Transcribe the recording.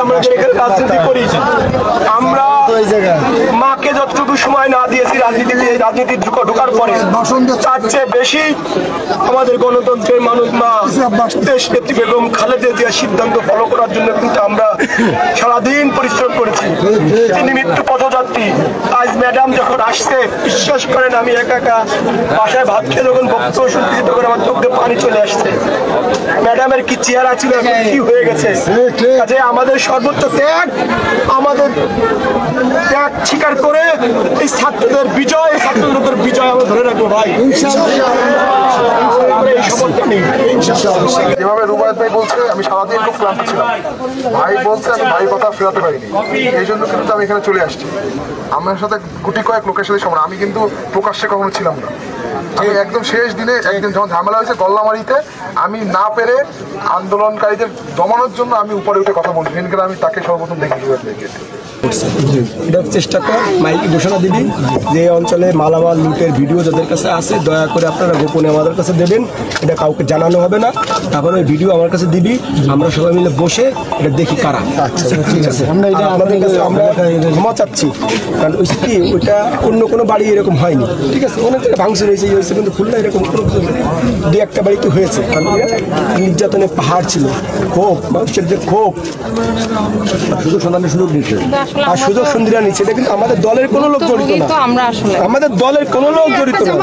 আমরা এখানে রাজনীতি করি, আমরা মাকে যতটুকু সময় না দিয়েছি রাজনীতি ঢোকার পরে তার চেয়ে বেশি আমাদের গণতন্ত্রের মানুষ মা দেশ নেত্রী বেগম খালেদা জিয়ার সিদ্ধান্ত ফলো করার জন্য কিন্তু আমরা সারাদিন পরিশ্রম করেছি। তিনি মৃত্যু পথযাত্রী। আজ ম্যাডাম যখন আসছে, বিশ্বাস করেন আমি একা বাসায় ভাত খেয়ে যখন বক্তব্য শুনতেছি তখন আমার চোখে পানি চলে আসছে। ম্যাডামের কি চেহারা ছিল, কি হয়ে গেছে। কাজে আমাদের সর্বোচ্চ ত্যাগ, আমাদের ত্যাগ স্বীকার করে এই ছাত্রদের বিজয়, ছাত্রদের বিজয় আমরা ধরে রাখবো ভাই। যেভাবে রুবায়েত ভাই বলছে, আমি সারাদিন খুব ক্লান্ত ছিলাম। ভাই বলছে, আমি ভাই কথা ফেরাতে পারিনি, এই জন্য কিন্তু আমি এখানে চলে আসছি। আমার সাথে গুটি কয়েক লোকের সাথে সমান, আমি কিন্তু প্রকাশ্যে কখনো ছিলাম না। আমি একদম শেষ দিনে একদিন যখন ঝামেলা হয়েছে গল্লামারিতে, আমি না পেরে আন্দোলনকারীদের দমানোর জন্য আমি উপরে উঠে কথা বলছি। সেখানে আমি তাকে সর্বপ্রথম দেখি রুবায়েত ভাইকে। এটা চেষ্টা কর মাইকে ঘোষণা দিবি যে অঞ্চলে মালামাল লুটের ভিডিও যাদের কাছে আছে দয়া করে আপনারা গোপনে আমাদের কাছে দেবেন, এটা কাউকে জানানো হবে না। তারপরে ওই ভিডিও আমার কাছে দিবি, আমরা সবাই মিলে বসে এটা দেখি কারা। ঠিক আছে, আমাদের কাছে আমরা ক্ষমা চাচ্ছি, কারণ ওইটা অন্য কোনো বাড়ি এরকম হয়নি। ঠিক আছে, অনেক জায়গায় ভাঙচুর হয়েছে, হয়েছে, কিন্তু খুলনা এরকম কোনো দু একটা বাড়িতে হয়েছে। কারণ নির্যাতনের পাহাড় ছিল, ক্ষোভ, মানুষের যে ক্ষোভ, সুযোগ সন্ধানের সুযোগ নিচ্ছে আর সুযোগ সুন্দরা নিচ্ছে। এটা কিন্তু আমাদের দলের কোনো লোক জড়িত না, আমাদের দলের কোনো লোক জড়িত না।